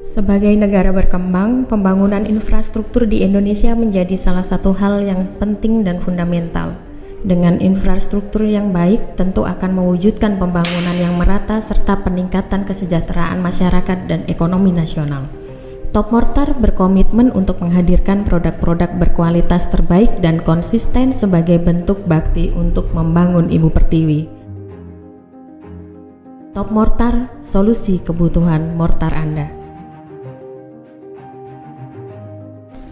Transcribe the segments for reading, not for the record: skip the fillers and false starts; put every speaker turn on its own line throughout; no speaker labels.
Sebagai negara berkembang, pembangunan infrastruktur di Indonesia menjadi salah satu hal yang penting dan fundamental. Dengan infrastruktur yang baik, tentu akan mewujudkan pembangunan yang merata serta peningkatan kesejahteraan masyarakat dan ekonomi nasional. Top Mortar berkomitmen untuk menghadirkan produk-produk berkualitas terbaik dan konsisten sebagai bentuk bakti untuk membangun Ibu Pertiwi. Top Mortar, solusi kebutuhan mortar Anda.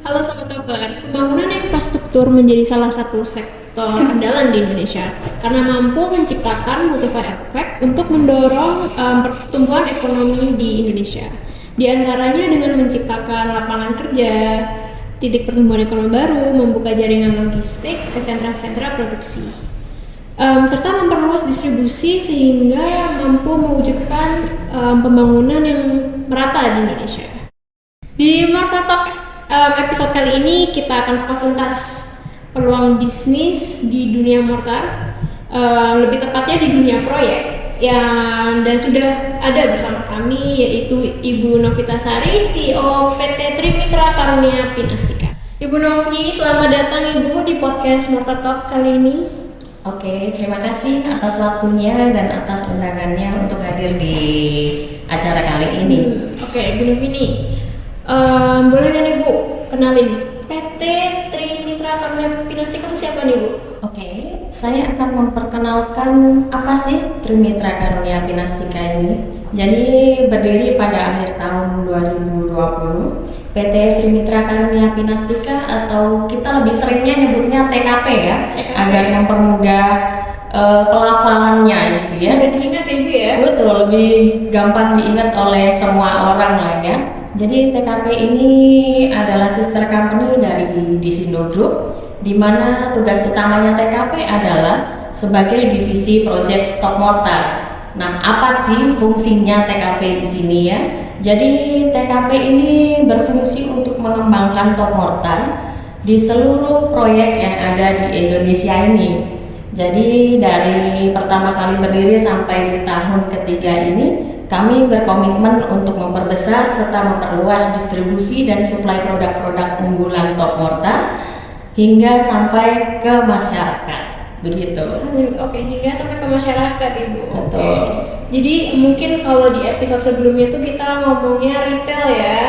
Halo Sobat Topers, pembangunan infrastruktur menjadi salah satu sektor andalan di Indonesia karena mampu menciptakan multiplier effect untuk mendorong pertumbuhan ekonomi di Indonesia. Di antaranya dengan menciptakan lapangan kerja, titik pertumbuhan ekonomi baru, membuka jaringan logistik ke sentra-sentra produksi, serta memperluas distribusi sehingga mampu mewujudkan pembangunan yang merata di Indonesia. Di Mortar Talk episode kali ini kita akan kupas tuntas peluang bisnis di dunia mortar, lebih tepatnya di dunia proyek, dan sudah ada bersama kami yaitu Ibu Novitasari, CEO PT Trimitra Karunia Pinastika. Ibu Novi, selamat datang Ibu di podcast Mortar Talk kali ini.
Oke, terima kasih atas waktunya dan atas undangannya untuk hadir di acara kali ini.
Oke, Ibu Novi nih, boleh nggak nih Bu kenalin PT Trimitra Karunia Pinastika itu siapa nih Bu?
Oke, saya akan memperkenalkan apa sih Trimitra Karunia Pinastika ini. Jadi berdiri pada akhir tahun 2020, PT Trimitra Karunia Pinastika atau kita lebih seringnya nyebutnya TKP ya, agar mempermudah pelafalannya gitu ya.
Udah diingat Ibu ya?
Betul, lebih gampang diingat oleh semua orang lah ya. Jadi TKP ini adalah sister company dari Disindo Group, di mana tugas utamanya TKP adalah sebagai divisi project Top Mortar. Nah, apa sih fungsinya TKP di sini ya? Jadi TKP ini berfungsi untuk mengembangkan Top Mortar di seluruh proyek yang ada di Indonesia ini. Jadi dari pertama kali berdiri sampai di tahun ketiga ini, kami berkomitmen untuk memperbesar serta memperluas distribusi dan suplai produk-produk unggulan Top Mortar hingga sampai ke masyarakat. Begitu.
Oke, hingga sampai ke masyarakat Ibu.
Betul.
Oke. Jadi mungkin kalau di episode sebelumnya itu kita ngomongnya retail ya.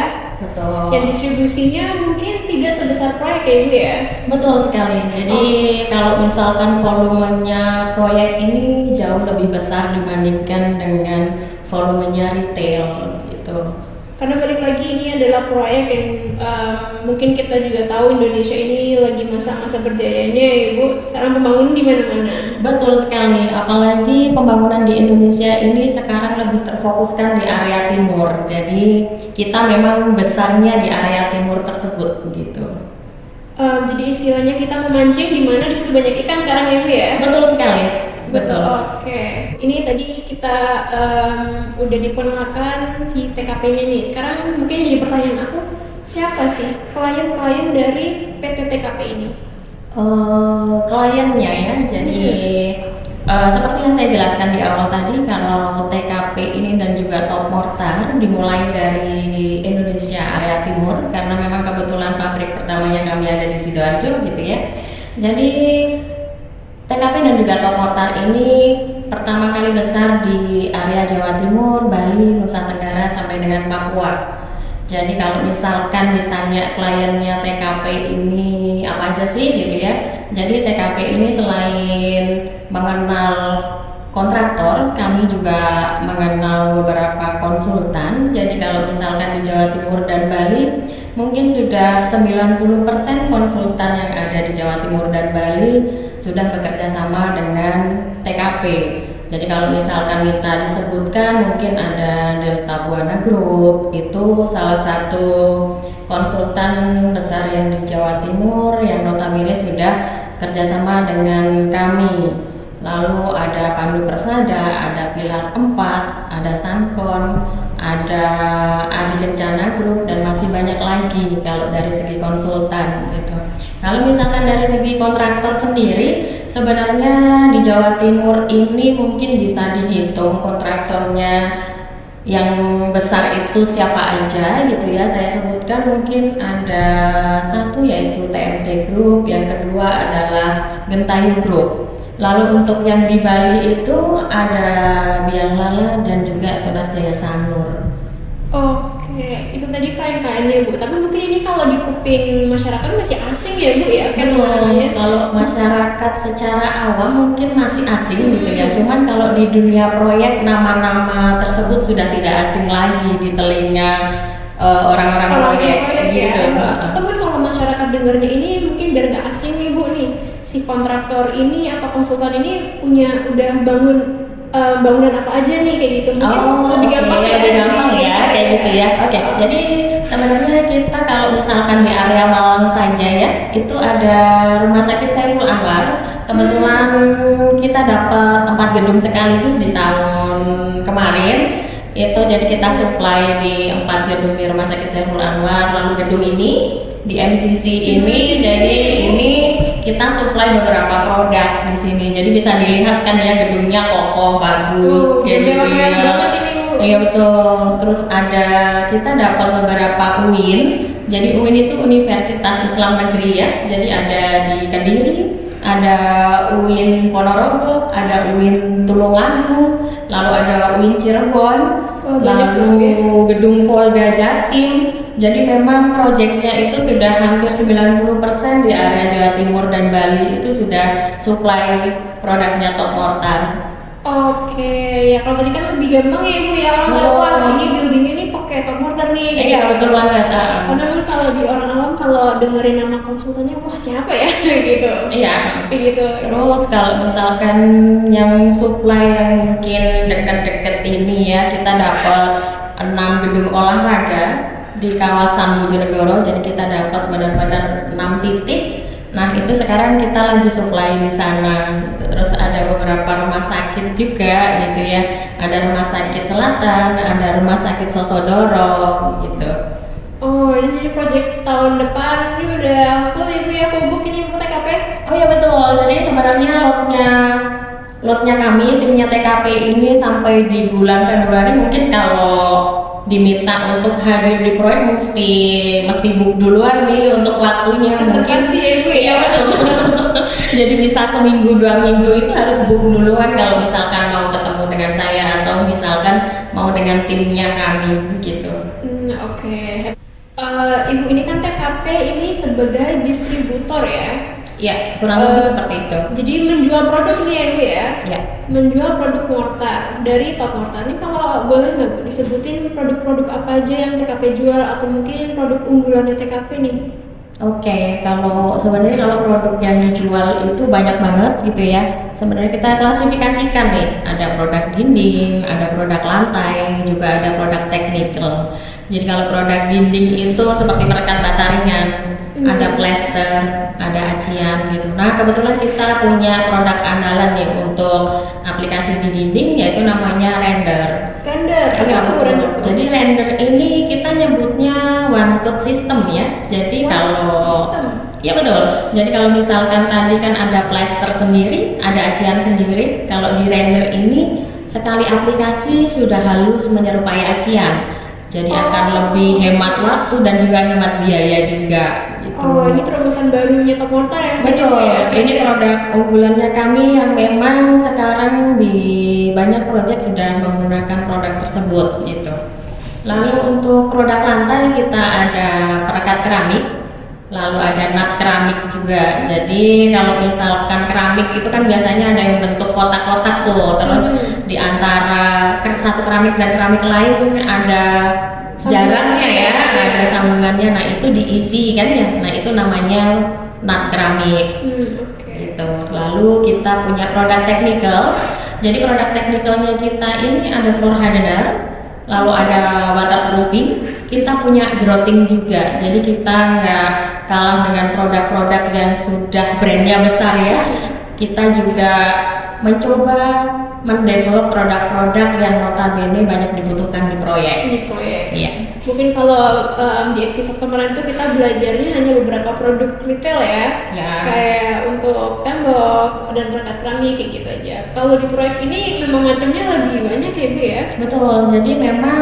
Betul.
Yang distribusinya mungkin tidak sebesar proyek ya Ibu ya.
Betul sekali. Jadi kalau misalkan volumenya proyek ini jauh lebih besar dibandingkan dengan volumenya retail gitu.
Karena balik lagi ini adalah proyek yang mungkin kita juga tahu Indonesia ini lagi masa-masa berjayanya ya Ibu. Sekarang pembangunan di mana-mana.
Betul sekali, apalagi pembangunan di Indonesia ini sekarang lebih terfokuskan di area timur. Jadi kita memang besarnya di area timur tersebut gitu.
Jadi istilahnya kita memancing di mana di situ banyak ikan sekarang ya Ibu ya.
Betul sekali. Betul.
Oke. Ini tadi kita udah diperkenalkan si TKP-nya nih. Sekarang mungkin jadi pertanyaan aku, siapa sih klien-klien dari PT TKP ini?
Kliennya ya. Jadi seperti yang saya jelaskan di awal tadi, kalau TKP ini dan juga Top Mortar dimulai dari Indonesia area timur karena memang kebetulan pabrik pertamanya kami ada di Sidoarjo gitu ya. Jadi TKP dan juga Top Mortar ini pertama kali besar di area Jawa Timur, Bali, Nusa Tenggara sampai dengan Papua. Jadi kalau misalkan ditanya kliennya TKP ini apa aja sih gitu ya. Jadi TKP ini selain mengenal kontraktor, kami juga mengenal beberapa konsultan. Jadi kalau misalkan di Jawa Timur dan Bali, mungkin sudah 90% konsultan yang ada di Jawa Timur dan Bali sudah bekerja sama dengan TKP. Jadi kalau misalkan minta disebutkan, mungkin ada Delta Buana Group, itu salah satu konsultan besar yang di Jawa Timur yang notabene sudah kerjasama dengan kami. Lalu ada Pandu Persada, ada Pilar 4, ada Sankon, ada Adi Kencana Group, dan masih banyak lagi kalau dari segi konsultan gitu. Kalau misalkan dari segi kontraktor sendiri, sebenarnya di Jawa Timur ini mungkin bisa dihitung kontraktornya Yang besar itu siapa aja gitu ya, saya sebutkan mungkin ada satu yaitu TMT Group, yang kedua adalah Gentayu Group. Lalu untuk yang di Bali itu ada Biang Lala dan juga Tunas Jaya Sanur.
Oke, itu tadi klien-klien ya Bu, tapi mungkin ini kalau di kuping masyarakat masih asing ya Bu ya, kan namanya.
Kalau masyarakat secara awam mungkin masih asing gitu ya. Cuman kalau di dunia proyek nama-nama tersebut sudah tidak asing lagi di telinga orang-orang proyek gitu.
Ya. Tapi kalau masyarakat dengarnya ini mungkin biar nggak asing nih Bu nih, si kontraktor ini atau konsultan ini udah bangun bangunan apa aja nih kayak gitu, mungkin lebih gampang
lebih gampang ya kayak gitu ya. Oke, jadi sebenarnya kita kalau misalkan di area Malang saja ya, itu ada Rumah Sakit Saiful Anwar. Kebetulan kita dapat 4 gedung sekaligus di tahun kemarin. Itu jadi kita supply di 4 gedung di Rumah Sakit Saiful Anwar, lalu gedung ini di MCC ini. Jadi ini kita supply beberapa produk di sini. Jadi bisa dilihat kan ya, gedungnya kokoh, bagus. Jadi iya betul. Terus kita dapat beberapa UIN. Jadi UIN itu Universitas Islam Negeri ya. Jadi ada di Kediri, ada UIN Ponorogo, ada UIN Tulungagung, lalu ada UIN Cirebon, lalu gedung Polda Jatim. Jadi memang proyeknya itu sudah hampir 90% di area Jawa Timur dan Bali itu sudah supply produknya Top Mortar.
Oke, ya kalau tadi kan lebih gampang ya Bu ya, orang tahu wah ini building ini pakai Top Mortar nih.
Iya betul banget.
Karena kan kalau di orang awam kalau dengerin nama konsultannya wah siapa ya gitu.
Iya.
Gitu.
Terus kalau misalkan yang supply yang mungkin dekat-dekat ini ya, kita dapat 6 gedung olahraga di kawasan Bojonegoro. Jadi kita dapat benar-benar 6 titik. Nah itu sekarang kita lagi supply di sana gitu. Terus ada beberapa rumah sakit juga gitu ya, ada Rumah Sakit Selatan, ada Rumah Sakit Sosodoro gitu.
Oh ini jadi project tahun depan ini udah full Ibu ya, full book ini Bu TKP?
Oh ya betul, jadi sebenarnya lotnya kami timnya TKP ini sampai di bulan Februari. Mungkin kalau diminta untuk hadir di proyek mesti book duluan nih untuk waktunya.
Reservasi ya Bu ya.
Jadi bisa seminggu 2 minggu itu harus book duluan kalau misalkan mau ketemu dengan saya atau misalkan mau dengan timnya kami gitu.
Oke. Ibu ini kan TKP ini sebagai distributor ya?
Ya, kurang lebih seperti itu.
Jadi menjual produk nih ya Bu ya?
Ya.
Menjual produk mortar dari Top Mortar. Ini kalau boleh nggak Bu disebutin produk-produk apa aja yang TKP jual atau mungkin produk unggulannya TKP nih?
Oke, kalau produk yang dijual itu banyak banget gitu ya. Sebenarnya kita klasifikasikan nih, ada produk dinding, ada produk lantai, juga ada produk technical. Jadi kalau produk dinding itu seperti perekat bata ringan, ada plester, ada acian gitu. Nah kebetulan kita punya produk andalan nih untuk aplikasi di dinding, yaitu namanya render. Iya betul. Jadi render ini kita nyebutnya one coat system ya. Jadi ya betul. Jadi kalau misalkan tadi kan ada plester sendiri, ada acian sendiri. Kalau di render ini sekali aplikasi sudah halus menyerupai acian. Jadi akan lebih hemat waktu dan juga hemat biaya juga gitu.
Oh, ini terobosan barunya Top Mortar ya?
Betul, ini produk unggulannya kami yang memang sekarang di banyak proyek sudah menggunakan produk tersebut gitu. Lalu untuk produk lantai kita ada perekat keramik, lalu ada nut keramik juga. Jadi kalau misalkan keramik itu kan biasanya ada yang bentuk kotak-kotak tuh, terus di antara satu keramik dan keramik lain ada jaraknya ya, ada sambungannya. Nah itu diisi kan ya. Nah itu namanya nut keramik. Gitu. Lalu kita punya produk technical. Jadi produk technicalnya kita ini ada floor hardener, lalu ada waterproofing. Kita punya grouting juga. Jadi kita nggak kalah dengan produk-produk yang sudah brandnya besar ya. Kita juga mencoba mendevelop produk-produk yang notabene banyak dibutuhkan di proyek.
Ini proyek.
Iya.
Mungkin kalau di episode kemarin itu kita belajarnya hanya beberapa produk retail ya,
Ya.
kayak untuk tembok dan perangkat keramik kayak gitu aja. Kalau di proyek ini memang macamnya lebih banyak ya Bu ya.
Betul, jadi memang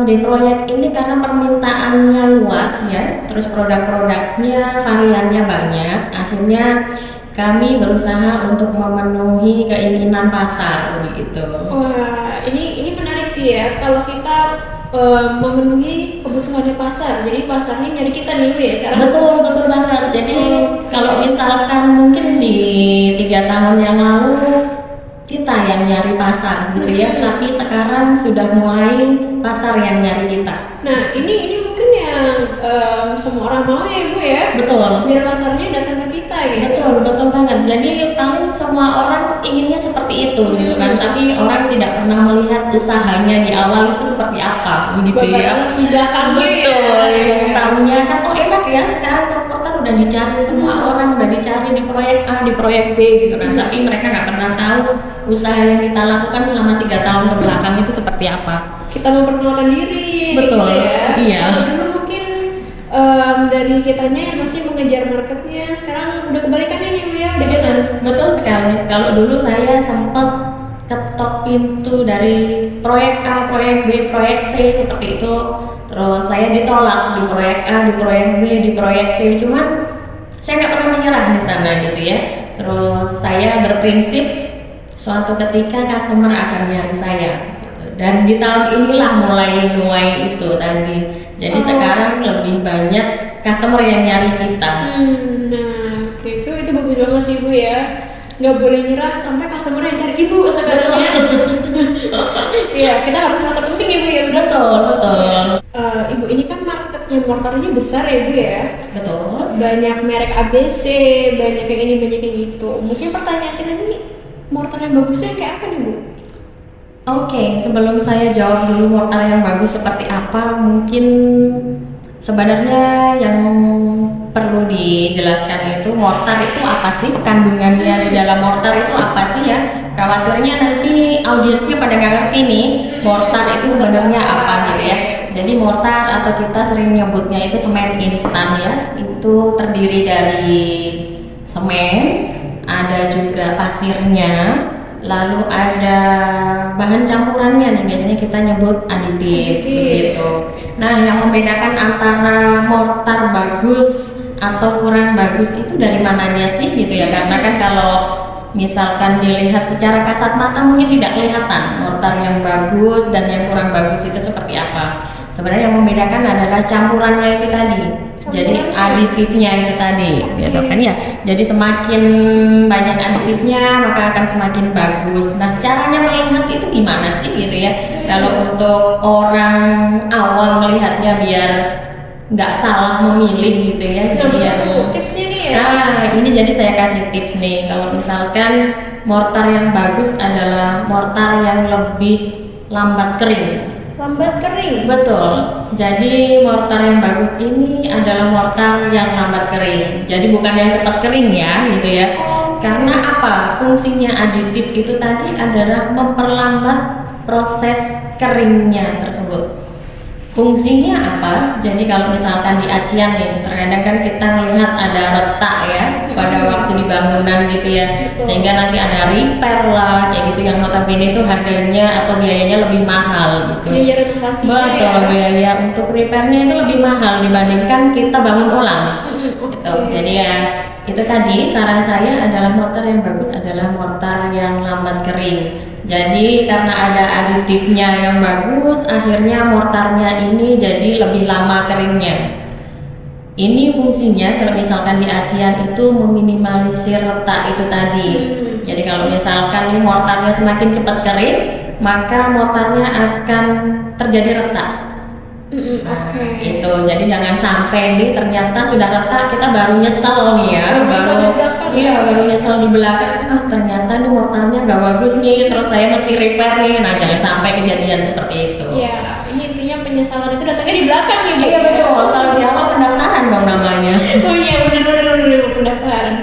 di proyek ini karena permintaannya luas ya, terus produk-produknya variannya banyak, akhirnya kami berusaha untuk memenuhi keinginan pasar begitu.
Wah, ini menarik sih ya. Kalau kita memenuhi kebutuhannya pasar, jadi pasarnya nyari kita nih Bu ya sekarang.
Betul banget. Jadi kalau misalkan mungkin di 3 tahun yang lalu kita yang nyari pasar gitu ya, tapi sekarang sudah mulai pasar yang nyari kita.
Nah, ini mungkin yang semua orang mau ya Bu ya.
Betul.
Biar pasarnya datang ke kita gitu.
Betul banget. Jadi paling semua orang inginnya seperti itu gitu kan, tapi orang tidak pernah melihat usahanya di awal itu seperti apa gitu ya.
Bahkan di belakangnya
Betul,
ya.
yang tahunya kan oh enak ya sekarang transporter udah dicari semua orang, udah dicari di proyek A, di proyek B gitu kan, tapi mereka nggak pernah tahu usaha yang kita lakukan selama 3 tahun ke belakang itu seperti apa.
Kita memperkenalkan diri.
Betul,
gitu ya.
iya.
Dulu mungkin dari kitanya yang masih mengejar marketnya, sekarang udah kebalikannya nih Bu ya. Udah kita
Betul sekali. Kalau dulu saya sempat ketok pintu dari proyek A, proyek B, proyek C seperti itu. Terus saya ditolak di proyek A, di proyek B, di proyek C. Cuman saya nggak pernah menyerah di sana gitu ya. Terus saya berprinsip suatu ketika customer akan nyari saya. Gitu. Dan di tahun inilah mulai itu tadi. Jadi sekarang lebih banyak customer yang nyari kita.
Nah, oke, itu bagus banget sih Bu ya. Nggak boleh nyerah sampai customer yang cari Ibu sekarang. Iya, kita harus merasa penting ya Bu ya.
Betul.
Ibu ini kan marketnya mortarnya besar ya Bu ya.
Betul.
Banyak merek ABC, banyak yang ini, banyak yang itu. Mungkin pertanyaan kita ini, mortar yang bagusnya kayak apa nih Bu?
Oke, sebelum saya jawab dulu mortar yang bagus seperti apa, mungkin sebenarnya yang perlu dijelaskan itu mortar itu apa sih, kandungannya di dalam mortar itu apa sih ya. Khawatirnya nanti audiensnya pada nggak ngerti nih mortar itu sebenarnya apa gitu ya. Jadi mortar atau kita sering nyebutnya itu semen instan ya, itu terdiri dari semen, ada juga pasirnya, lalu ada bahan campurannya nih, biasanya kita nyebut aditif begitu. Nah, yang membedakan antara mortar bagus atau kurang bagus itu dari mananya sih gitu ya, karena kan kalau misalkan dilihat secara kasat mata mungkin tidak kelihatan mortar yang bagus dan yang kurang bagus itu seperti apa. Sebenarnya yang membedakan adalah campurannya itu tadi. Jadi aditifnya itu tadi, gitu kan ya. Jadi semakin banyak aditifnya maka akan semakin bagus. Nah, caranya melihat itu gimana sih gitu ya? Kalau untuk orang awam melihatnya biar nggak salah memilih gitu ya. Jadi ya.
Tips ini ya.
Nah, ini jadi saya kasih tips nih. Kalau misalkan mortar yang bagus adalah mortar yang lebih lambat kering.
Lambat kering.
Betul. Jadi mortar yang bagus ini adalah mortar yang lambat kering. Jadi bukan yang cepat kering ya, gitu ya. Karena apa? Fungsinya aditif itu tadi adalah memperlambat proses keringnya tersebut. Fungsinya apa? Jadi kalau misalkan di acian nih, terkadang kan kita melihat ada retak ya pada waktu di bangunan gitu ya, sehingga nanti ada repair lah kayak gitu yang notabene itu harganya atau biayanya lebih mahal gitu.
Biaya renovasi.
Betul, biaya untuk repairnya itu lebih mahal dibandingkan kita bangun ulang. Gitu. Jadi ya itu tadi saran saya adalah mortar yang bagus adalah mortar yang lambat kering. Jadi karena ada aditifnya yang bagus, akhirnya mortarnya ini jadi lebih lama keringnya. Ini fungsinya kalau misalkan di acian itu meminimalisir retak itu tadi. Jadi kalau misalkan mortarnya semakin cepat kering, maka mortarnya akan terjadi retak. Nah, itu jadi jangan sampai nih ternyata sudah retak kita baru nyesel nih ya, baru nyesel di belakang. Ternyata nih mortarnya nggak bagus nih, terus saya mesti repair nih. Nah, jangan sampai kejadian seperti itu.
Iya, ini intinya penyesalan itu datangnya di belakang ya Bu.
Iya betul, kalau di awal pendaftaran dong namanya.
Oh iya benar pendaftaran.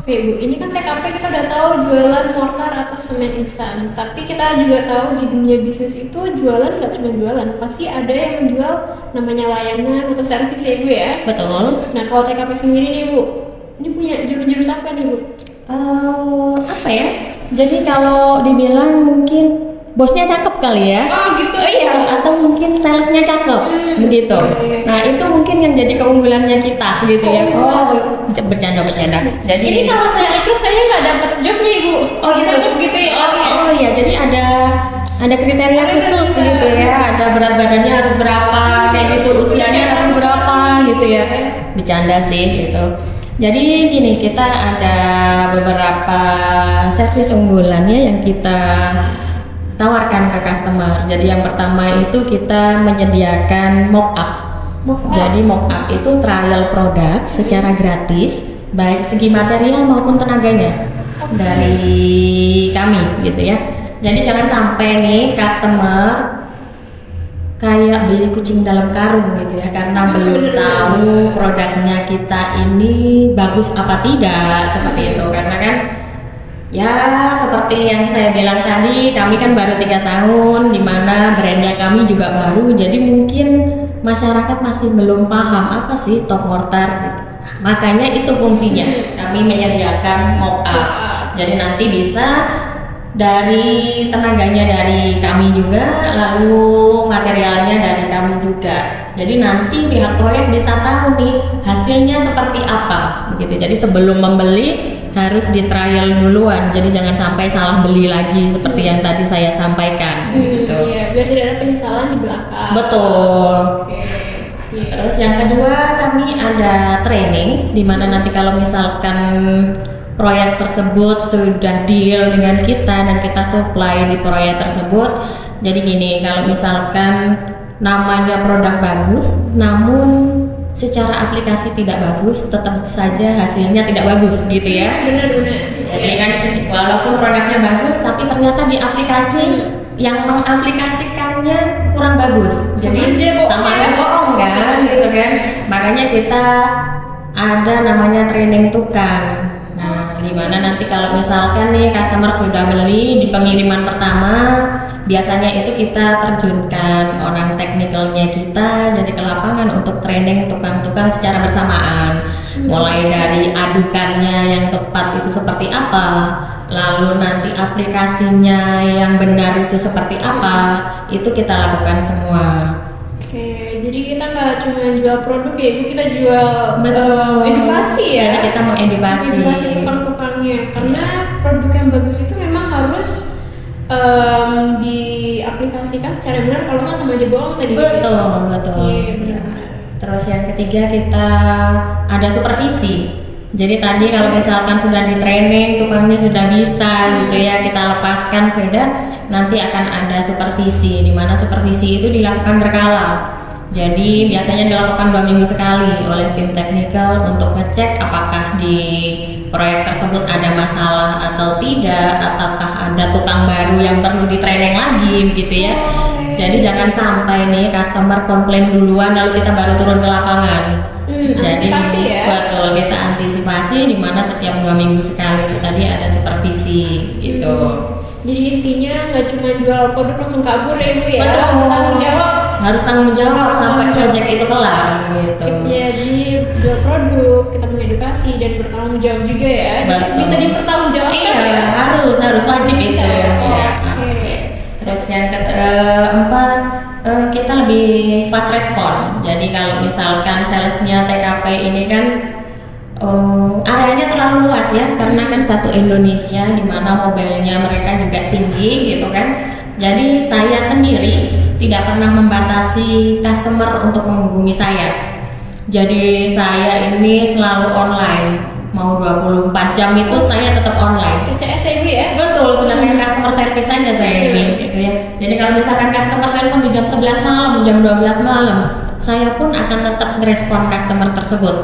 Oke Bu, ini kan TKP kita udah tahu jualan mortar atau semen instan. Tapi kita juga tahu di dunia bisnis itu jualan nggak cuma jualan, pasti ada yang menjual namanya layanan atau servis ya Bu ya.
Betul.
Nah kalau TKP sendiri nih Bu, ini punya jurus-jurus apa nih Bu?
Apa ya? Jadi kalau dibilang mungkin bosnya cakep kali ya.
Oh gitu.
Iya, atau mungkin salesnya cakep, begitu. Nah itu mungkin yang jadi keunggulannya kita, gitu ya. Oh, bercanda. Jadi
Ini kalau saya rekrut saya nggak dapat jobnya Ibu.
oh gitu.
Gitu ya.
Oh iya, jadi ada kriteria khusus gitu ya. Ada berat badannya harus berapa, kayak gitu, usianya harus berapa, gitu ya. Bercanda sih, gitu. Jadi gini, kita ada beberapa servis unggulannya yang kita tawarkan ke customer. Jadi yang pertama itu kita menyediakan mock up. Jadi mock up itu trial produk secara gratis, baik segi material maupun tenaganya dari kami gitu ya. Jadi jangan sampai nih customer kayak beli kucing dalam karung gitu ya, karena belum tahu produknya kita ini bagus apa tidak, seperti itu. Karena kan ya seperti yang saya bilang tadi, kami kan baru 3 tahun, dimana brandnya kami juga baru, jadi mungkin masyarakat masih belum paham apa sih top mortar gitu. Makanya itu fungsinya, kami menyediakan mock up. Jadi nanti bisa dari tenaganya dari kami juga, lalu materialnya dari kami juga. Jadi nanti pihak proyek bisa tahu nih hasilnya seperti apa begitu. Jadi sebelum membeli harus di trial duluan. Jadi jangan sampai salah beli lagi seperti yang tadi saya sampaikan gitu.
Iya, biar tidak ada penyesalan di belakang.
Betul.
Oke. Iya.
Terus yang kedua kami ada training, di mana nanti kalau misalkan proyek tersebut sudah deal dengan kita dan kita supply di proyek tersebut. Jadi gini, kalau misalkan namanya produk bagus, namun secara aplikasi tidak bagus, tetap saja hasilnya tidak bagus gitu ya.
Benar.
Jadi kan walaupun produknya bagus, tapi ternyata di aplikasi yang mengaplikasikannya kurang bagus. Jadi sama aja bohong kan, gitu kan. Makanya kita ada namanya training tukang. Nah, dimana nanti kalau misalkan nih customer sudah beli di pengiriman pertama, biasanya itu kita terjunkan orang teknikalnya kita jadi ke lapangan untuk training tukang-tukang secara bersamaan. Mulai dari adukannya yang tepat itu seperti apa, lalu nanti aplikasinya yang benar itu seperti apa, itu kita lakukan semua.
Oke, jadi kita nggak cuma jual produk ya, Ibu, kita jual edukasi ya.
Jadi kita mengedukasi
tukang-tukangnya, karena produk yang bagus itu memang harus diaplikasikan secara benar, kalau nggak sama aja bohong tadi.
Betul.
Iya, benar.
Terus yang ketiga kita ada supervisi. Jadi tadi kalau misalkan sudah di training, tukangnya sudah bisa gitu ya, kita lepaskan sudah, nanti akan ada supervisi, di mana supervisi itu dilakukan berkala. Jadi biasanya dilakukan 2 minggu sekali oleh tim teknikal untuk ngecek apakah di proyek tersebut ada masalah atau tidak, ataukah ada tukang baru yang perlu di training lagi gitu ya. Jadi jangan sampai nih customer komplain duluan lalu kita baru turun ke lapangan. Jadi
antisipasi ya.
Betul, kita antisipasi di mana setiap 2 minggu sekali itu tadi ada supervisi gitu.
Jadi intinya nggak cuma jual produk langsung kabur ya Bu ya.
Betul.
Tanggung jawab.
Harus tanggung jawab sampai project itu kelar gitu.
Ya, jadi jual produk, kita mengedukasi dan bertanggung jawab juga ya. Jadi
Betul.
bisa dipertanggungjawabkan
Iya,
ya.
harus wajib itu.
Bisa.
Ya.
Oke.
Terus yang keempat, kita lebih fast respon. Jadi kalau misalkan salesnya TKP ini kan areanya terlalu luas ya, karena kan satu Indonesia di mana mobilnya mereka juga tinggi gitu kan. Jadi saya sendiri tidak pernah membatasi customer untuk menghubungi saya. Jadi saya ini selalu online. Mau 24 jam itu saya tetap online.
PCS ya Bu ya.
Betul, sudah kayak customer service aja saya ini gitu ya. Jadi kalau misalkan customer telepon di jam 11 malam, jam 12 malam, saya pun akan tetap merespon customer tersebut.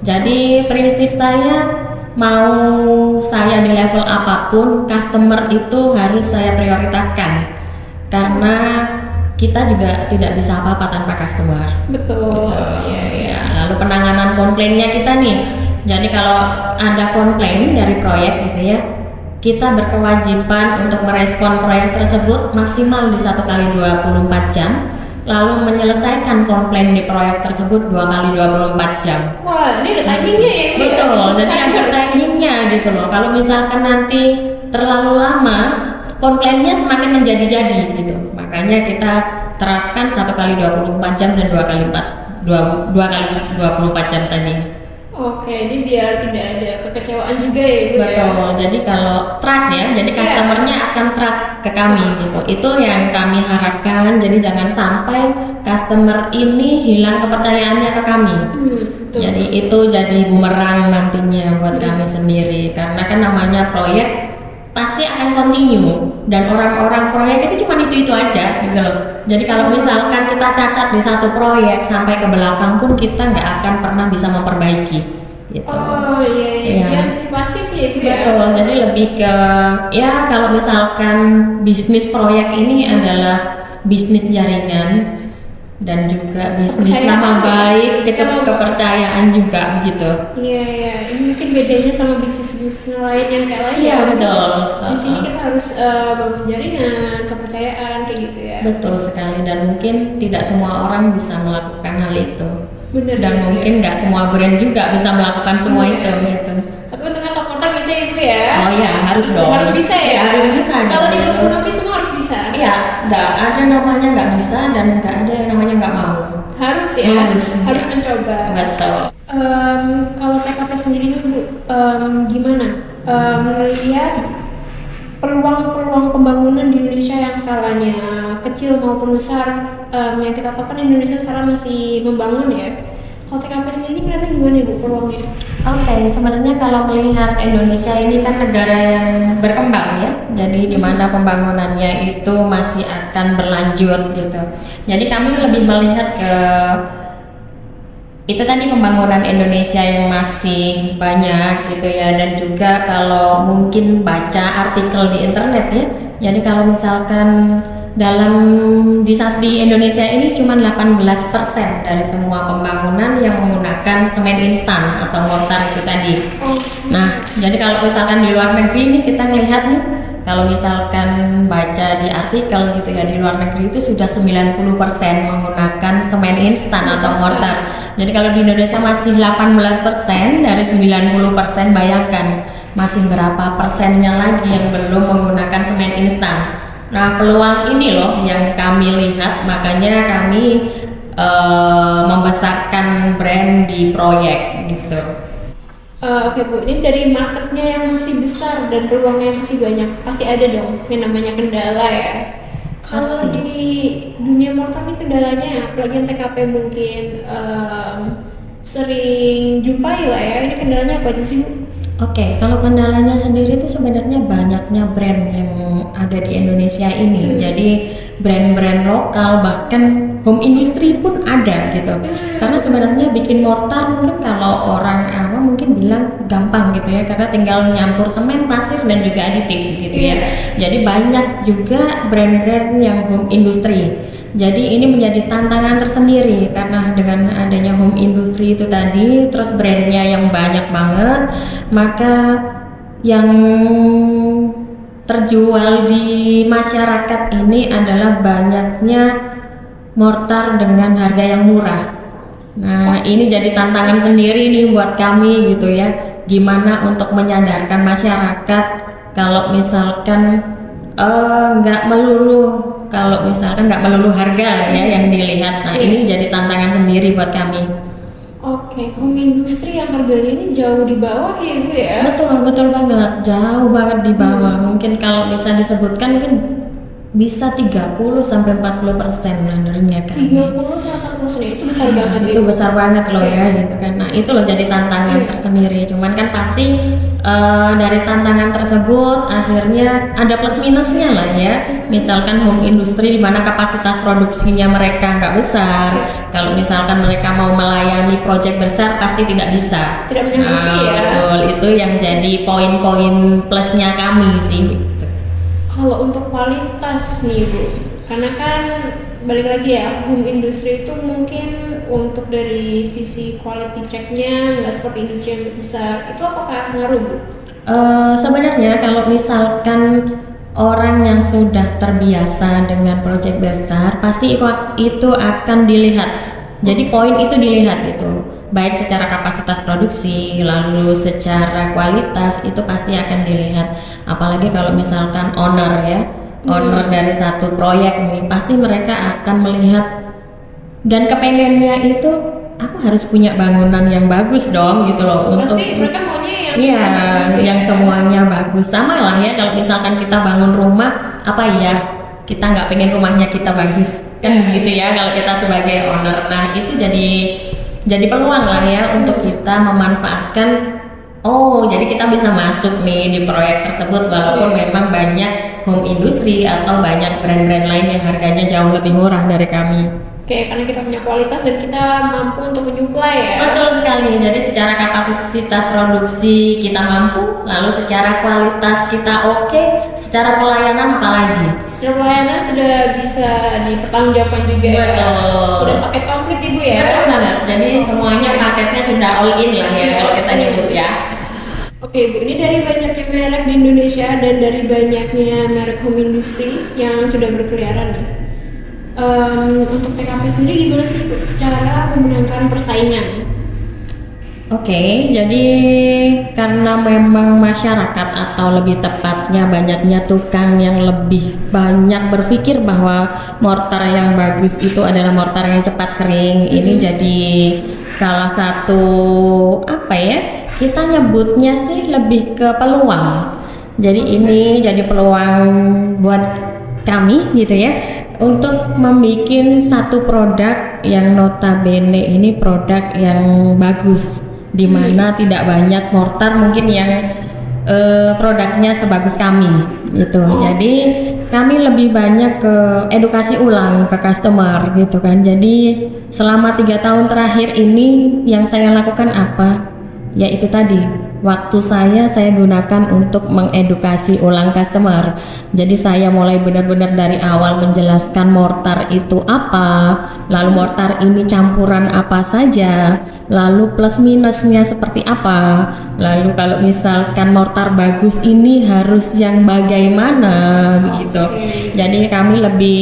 Jadi prinsip saya, mau saya di level apapun, customer itu harus saya prioritaskan. Karena kita juga tidak bisa apa-apa tanpa customer.
Betul.
Betul.
Iya.
Ya, lalu penanganan komplainnya kita nih, Jadi kalau ada komplain dari proyek gitu ya, kita berkewajiban untuk merespon proyek tersebut maksimal di 1 kali 24 jam, lalu menyelesaikan komplain di proyek tersebut 2 kali 24 jam.
Wah, ini ada timingnya ya? Bu,
Betul,
ya?
jadi ada timingnya gitu loh. Kalau misalkan nanti terlalu lama, komplainnya semakin menjadi-jadi gitu. Makanya kita terapkan 1 kali 24 jam dan 2 kali 24 jam tadi.
Oke, ini biar tidak ada kekecewaan juga ya Bu ya?
Betul, jadi kalau trust ya, jadi customernya akan trust ke kami gitu. Itu yang kami harapkan, jadi jangan sampai customer ini hilang kepercayaannya ke kami.
Betul.
Jadi itu jadi bumerang nantinya buat kami sendiri, karena kan namanya proyek pasti akan continue dan orang-orang proyek itu cuma itu aja gitu loh. Jadi kalau misalkan kita cacat di satu proyek sampai ke belakang pun kita nggak akan pernah bisa memperbaiki gitu.
Oh iya,
Iya.
jadi antisipasi sih itu ya.
Betul, jadi lebih ke ya kalau misalkan bisnis proyek ini adalah bisnis jaringan dan juga bisnis
Kepercayaan.
nama baik, kepercayaan juga begitu.
Iya, ini mungkin bedanya sama bisnis-bisnis lain yang kayak lain.
Iya
ya.
betul.
Di sini kita harus bangun jaringan, kepercayaan kayak gitu ya.
Betul sekali, dan mungkin tidak semua orang bisa melakukan hal itu.
Bener.
Dan
juga.
mungkin nggak semua brand juga bisa melakukan semua itu gitu.
Tapi untungnya Top Porter bisa ya Bu ya.
Oh iya, harus dong.
Harus bisa ya.
Iya, harus bisa.
Kalau di
dong.
Bu Novi semua harus bisa.
Iya, nggak ada namanya nggak bisa dan nggak ada yang namanya nggak mau.
Harus ya.
Harus.
Harus mencoba.
Betul.
Kalau TKP sendiri nih Bu, gimana melihat peluang-peluang pembangunan di Indonesia yang skalanya kecil maupun besar, yang kita tahu kan Indonesia sekarang masih membangun ya. Kalau TKP sendiri melihatnya gimana Bu peluangnya?
Oke, sebenarnya kalau melihat Indonesia ini kan negara yang berkembang ya, jadi di mana pembangunannya itu masih akan berlanjut gitu. Jadi kami lebih melihat ke itu tadi pembangunan Indonesia yang masih banyak gitu ya, dan juga kalau mungkin baca artikel di internet ya. Jadi kalau misalkan di Indonesia ini cuma 18% dari semua pembangunan yang menggunakan semen instan atau mortar itu tadi. Nah, jadi kalau misalkan di luar negeri ini kita melihat nih, kalau misalkan baca di artikel gitu ya, di luar negeri itu sudah 90% menggunakan semen instan atau mortar. Jadi kalau di Indonesia masih 18% dari 90%, bayangkan masih berapa persennya lagi yang belum menggunakan semen instan. Nah, peluang ini loh yang kami lihat, makanya kami membesarkan brand di proyek gitu.
Oke Bu, ini dari marketnya yang masih besar dan peluangnya yang masih banyak, pasti ada dong yang namanya kendala ya. Kalau
Pasti.
di dunia mortar nih kendalanya, apalagi yang TKP mungkin sering jumpai lah ya, ini kendalanya apa aja sih Bu?
Oke, kalau kendalanya sendiri itu sebenarnya banyaknya brand yang ada di Indonesia ini. Jadi brand-brand lokal, bahkan home industry pun ada gitu. Karena sebenarnya bikin mortar mungkin kalau orang awam mungkin bilang gampang gitu ya, karena tinggal nyampur semen, pasir dan juga aditif gitu ya. Jadi banyak juga brand-brand yang home industry. Jadi ini menjadi tantangan tersendiri karena dengan adanya home industry itu tadi, terus brandnya yang banyak banget, maka yang terjual di masyarakat ini adalah banyaknya mortar dengan harga yang murah. Nah, ini jadi tantangan sendiri nih buat kami gitu ya. Gimana untuk menyadarkan masyarakat kalau misalkan nggak melulu harga lah ya yang dilihat. Nah, ini jadi tantangan sendiri buat kami.
Oke, home industry yang harganya ini jauh di bawah ya Bu ya?
Betul banget, jauh banget di bawah. Mungkin kalau bisa disebutkan mungkin bisa 30 sampai 40% nandernya kan.
30 sampai 40% itu besar banget
Itu besar banget loh ya gitu kan. Nah, itu loh jadi tantangan tersendiri. Cuman kan pasti dari tantangan tersebut akhirnya ada plus minusnya lah ya. Misalkan home industry di mana kapasitas produksinya mereka nggak besar. Kalau misalkan mereka mau melayani proyek besar pasti tidak bisa.
Tidak menyanggupi ya.
Betul, itu yang jadi poin-poin plusnya kami sih.
Kalau untuk kualitas nih Bu, karena kan balik lagi ya, home industry itu mungkin untuk dari sisi quality checknya nggak seperti industri yang lebih besar. Itu apakah ngaruh, Bu?
Sebenarnya kalau misalkan orang yang sudah terbiasa dengan proyek besar, pasti itu akan dilihat. Jadi poin itu dilihat itu, baik secara kapasitas produksi, lalu secara kualitas itu pasti akan dilihat. Apalagi kalau misalkan owner dari satu proyek nih, pasti mereka akan melihat dan kepengennya itu aku harus punya bangunan yang bagus dong gitu loh.
Pasti mereka maunya yang
iya,
bagus ya.
yang semuanya bagus. Sama lah ya kalau misalkan kita bangun rumah, apa ya kita nggak pengen rumahnya kita bagus kan gitu ya kalau kita sebagai owner. Nah itu jadi peluang lah ya untuk kita memanfaatkan. Oh jadi kita bisa masuk nih di proyek tersebut walaupun memang banyak home industry atau banyak brand-brand lain yang harganya jauh lebih murah dari kami.
Oke, karena kita punya kualitas dan kita mampu untuk menyuplai ya.
Betul sekali. Jadi secara kapasitas produksi kita mampu, lalu secara kualitas kita oke, secara pelayanan apalagi?
Secara pelayanan sudah bisa dipertanggungjawabkan juga.
Betul.
Udah paket komplit Ibu ya.
Betul banget. Jadi semuanya paketnya sudah all in lah ya kalau kita nyebut ya.
Oke Bu, ini dari banyaknya merek di Indonesia dan dari banyaknya merek home industry yang sudah berkeliaran nih. Untuk TKP sendiri gimana sih Bu, cara memenangkan persaingan?
Oke, jadi karena memang masyarakat atau lebih tepatnya banyaknya tukang yang lebih banyak berpikir bahwa mortar yang bagus itu adalah mortar yang cepat kering. Ini jadi salah satu apa ya? Kita nyebutnya sih lebih ke peluang. Jadi ini jadi peluang buat kami gitu ya untuk membuat satu produk yang notabene ini produk yang bagus, di mana tidak banyak mortar mungkin yang produknya sebagus kami gitu. Jadi kami lebih banyak ke edukasi ulang ke customer gitu kan. Jadi selama 3 tahun terakhir ini yang saya lakukan apa? Ya itu tadi, waktu saya gunakan untuk mengedukasi ulang customer. Jadi saya mulai benar-benar dari awal menjelaskan mortar itu apa, lalu mortar ini campuran apa saja, lalu plus minusnya seperti apa, lalu kalau misalkan mortar bagus ini harus yang bagaimana begitu. Jadi kami lebih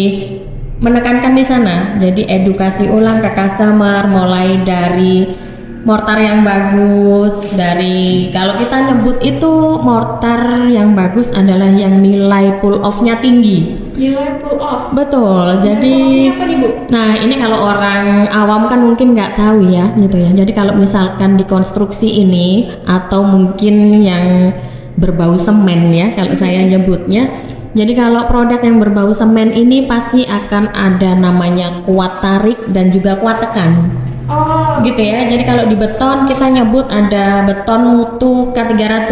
menekankan di sana. Jadi edukasi ulang ke customer mulai dari mortar yang bagus, dari kalau kita nyebut itu mortar yang bagus adalah yang nilai pull off-nya tinggi.
Nilai pull off.
Betul. Jadi
apa nih Bu?
nah ini kalau orang awam kan mungkin nggak tahu ya gitu ya. Jadi kalau misalkan di konstruksi ini atau mungkin yang berbau semen ya kalau saya nyebutnya. Jadi kalau produk yang berbau semen ini pasti akan ada namanya kuat tarik dan juga kuat tekan.
Oh,
Gitu ya. Jadi kalau di beton kita nyebut ada beton mutu K300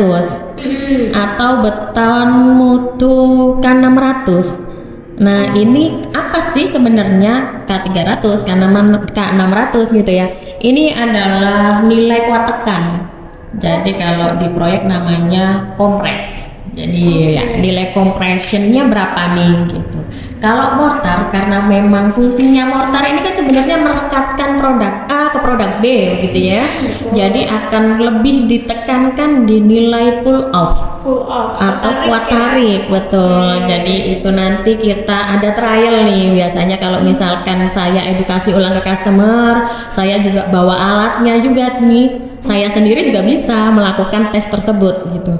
atau beton mutu K600. Nah, ini apa sih sebenarnya K300, K600 gitu ya. Ini adalah nilai kuat tekan. Jadi kalau di proyek namanya kompres. Jadi ya, nilai compressionnya berapa nih gitu. Kalau mortar karena memang fungsinya mortar ini kan sebenarnya merekatkan produk A ke produk B gitu ya. Jadi akan lebih ditekankan di nilai pull off atau kuat tarik, betul. Jadi itu nanti kita ada trial nih. Biasanya kalau misalkan saya edukasi ulang ke customer, saya juga bawa alatnya juga nih. Saya sendiri juga bisa melakukan tes tersebut gitu.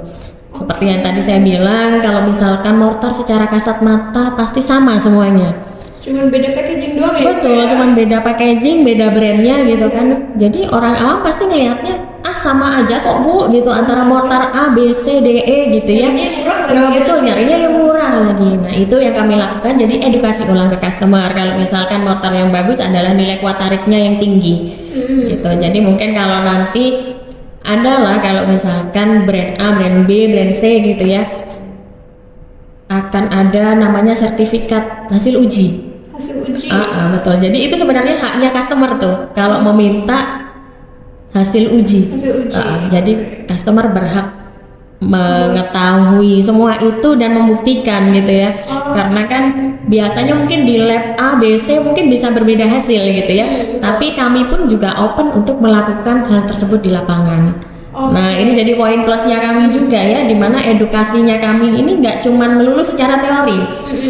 Seperti yang tadi saya bilang, kalau misalkan mortar secara kasat mata pasti sama semuanya.
Cuman beda packaging doang ya?
Betul, cuman beda packaging, beda brandnya gitu kan. Jadi orang awam pasti ngelihatnya sama aja kok Bu gitu antara mortar A, B, C, D, E gitu ya. Nah betul, nyarinya yang murah lagi. Nah itu yang kami lakukan, jadi edukasi ulang ke customer. Kalau misalkan mortar yang bagus adalah nilai kuat tariknya yang tinggi gitu. Jadi mungkin kalau nanti adalah kalau misalkan brand A, brand B, brand C gitu ya, akan ada namanya sertifikat hasil uji.
Hasil uji.
Betul. Jadi itu sebenarnya haknya customer tuh kalau meminta hasil uji.
Hasil uji.
Jadi customer berhak mengetahui semua itu dan membuktikan gitu ya. Karena kan biasanya mungkin di lab A, B, C mungkin bisa berbeda hasil gitu ya. Tapi kami pun juga open untuk melakukan hal tersebut di lapangan. Nah ini jadi poin plusnya kami juga ya, dimana edukasinya kami ini nggak cuman melulu secara teori,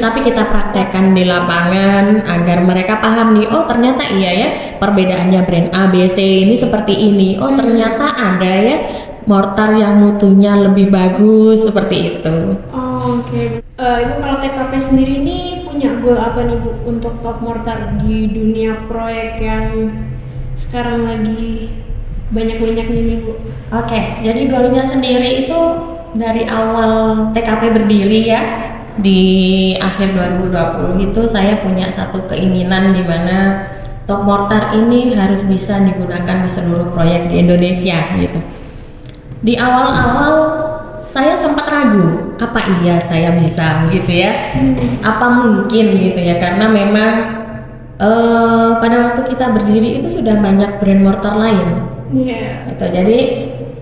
tapi kita praktekkan di lapangan agar mereka paham nih, oh ternyata iya ya perbedaannya brand A, B, C ini seperti ini, oh ternyata ada ya mortar yang mutunya lebih bagus seperti itu.
Oke. Ibu kalau TKP sendiri nih punya goal apa nih Bu untuk top mortar di dunia proyek yang sekarang lagi banyak-banyaknya nih Bu?
Oke, jadi goalnya sendiri itu dari awal TKP berdiri ya, di akhir 2020 itu saya punya satu keinginan di mana top mortar ini harus bisa digunakan di seluruh proyek di Indonesia gitu. Di awal-awal saya sempat ragu, apa iya saya bisa gitu ya, apa mungkin gitu ya, karena memang pada waktu kita berdiri itu sudah banyak brand mortar lain. Gitu. Jadi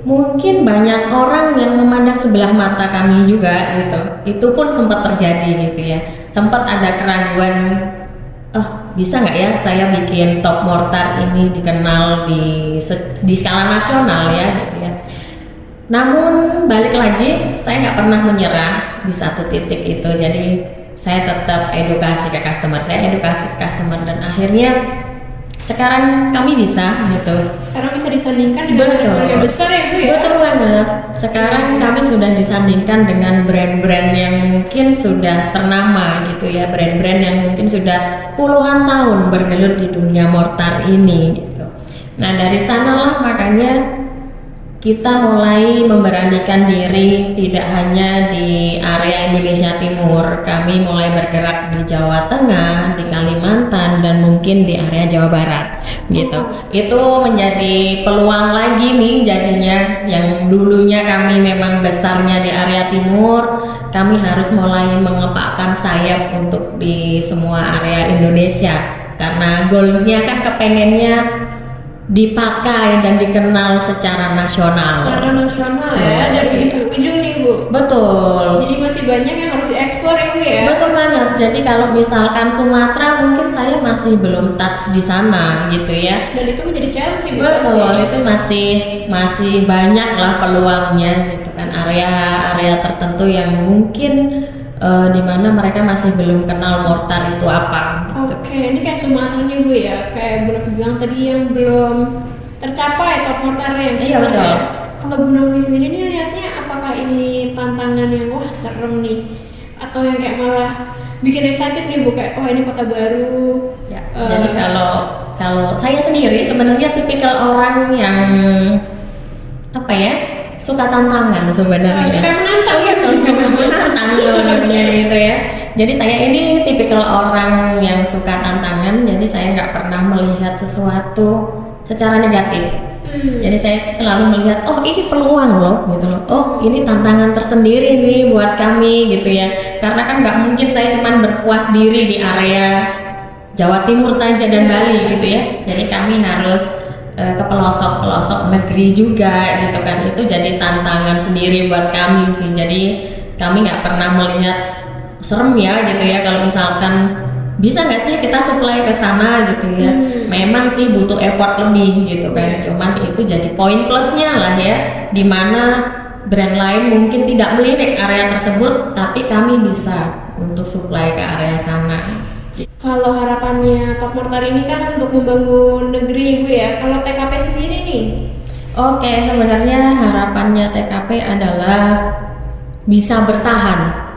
mungkin banyak orang yang memandang sebelah mata kami juga gitu. Itu pun sempat terjadi gitu ya. Sempat ada keraguan, bisa nggak ya saya bikin top mortar ini dikenal di skala nasional ya gitu ya. Namun balik lagi saya nggak pernah menyerah di satu titik itu. Jadi saya tetap edukasi ke customer, dan akhirnya sekarang kami bisa gitu.
Sekarang bisa disandingkan dengan brand yang besar ya Bu ya?
Betul banget. Sekarang kami sudah disandingkan dengan brand-brand yang mungkin sudah ternama gitu ya, brand-brand yang mungkin sudah puluhan tahun bergelut di dunia mortar ini gitu. Nah dari sanalah makanya kita mulai memberanikan diri tidak hanya di area Indonesia Timur, kami mulai bergerak di Jawa Tengah, di Kalimantan, dan mungkin di area Jawa Barat gitu. Itu menjadi peluang lagi nih jadinya, yang dulunya kami memang besarnya di area Timur, kami harus mulai mengepakkan sayap untuk di semua area Indonesia, karena goalsnya kan kepengennya dipakai dan dikenal secara nasional.
Secara nasional ya, dari ujung ujung nih Bu.
Betul.
Jadi masih banyak yang harus diekspor ya Bu ya.
Betul banget. Jadi kalau misalkan Sumatera mungkin saya masih belum touch di sana gitu ya.
Dan itu menjadi challenge sih Bu.
Betul, itu masih banyak lah peluangnya gitu kan, area-area tertentu yang mungkin di mana mereka masih belum kenal mortar itu apa gitu.
Oke, ini kayak Sumatera nih Bu ya, kayak Bu Novi bilang tadi yang belum tercapai top mortar yang
Iya betul.
ya. Kalau Bu Novi sendiri nih lihatnya apakah ini tantangan yang wah serem nih, atau yang kayak malah bikin excited nih Bu, kayak wah ini kota baru
Ya, jadi kalau saya sendiri sebenarnya tipikal orang yang apa ya, suka tantangan sebenarnya.
Suka menantang ya,
suka menantang sebenarnya gitu ya. Jadi saya ini tipikal orang yang suka tantangan. Jadi saya nggak pernah melihat sesuatu secara negatif. Jadi saya selalu melihat, oh ini peluang loh gitu loh. Oh ini tantangan tersendiri nih buat kami gitu ya. Karena kan nggak mungkin saya cuma berpuas diri di area Jawa Timur saja dan Bali gitu ya. Jadi kami harus ke pelosok-pelosok negeri juga gitu kan. Itu jadi tantangan sendiri buat kami sih. Jadi kami nggak pernah melihat serem ya gitu ya kalau misalkan bisa nggak sih kita supply ke sana gitu ya. Memang sih butuh effort lebih gitu kan. Cuman itu jadi poin plusnya lah ya, dimana brand lain mungkin tidak melirik area tersebut, tapi kami bisa untuk supply ke area sana.
Kalau harapannya top mortar ini kan untuk membangun negeri Bu ya. Kalau TKP sendiri nih?
Oke, sebenarnya harapannya TKP adalah bisa bertahan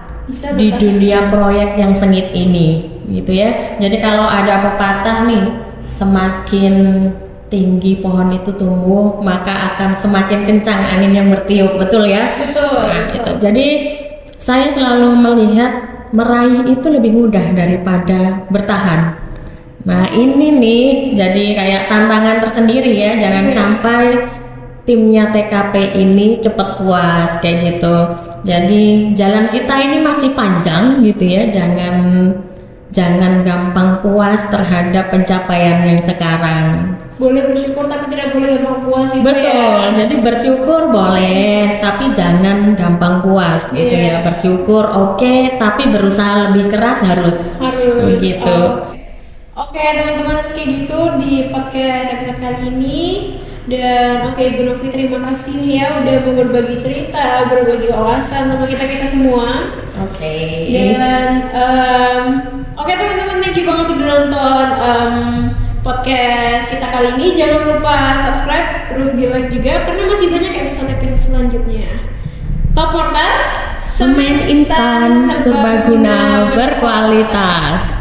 di dunia proyek yang sengit ini gitu ya. Jadi kalau ada pepatah nih, semakin tinggi pohon itu tumbuh maka akan semakin kencang angin yang bertiup, betul ya?
Betul.
Nah, itu. Jadi saya selalu melihat meraih itu lebih mudah daripada bertahan. Nah ini nih jadi kayak tantangan tersendiri ya, jangan sampai timnya TKP ini cepat puas kayak gitu. Jadi jalan kita ini masih panjang gitu ya, jangan jangan gampang puas terhadap pencapaian yang sekarang.
Boleh bersyukur tapi tidak boleh gampang puas itu
Betul,
ya.
jadi bersyukur boleh, tapi jangan gampang puas gitu
Iya.
ya. Bersyukur oke, tapi berusaha lebih keras harus. Begitu.
Oke, teman-teman, kayak gitu di podcast episode kali ini. Dan oke, Bu Novi, terima kasih ya udah mau berbagi cerita, berbagi wawasan sama kita semua.
Oke.
Dan oke teman-teman, thank you banget udah nonton podcast kita kali ini. Jangan lupa subscribe, terus di like juga karena masih banyak episode-episode selanjutnya. Top Mortar,
Semen instan serbaguna berkualitas.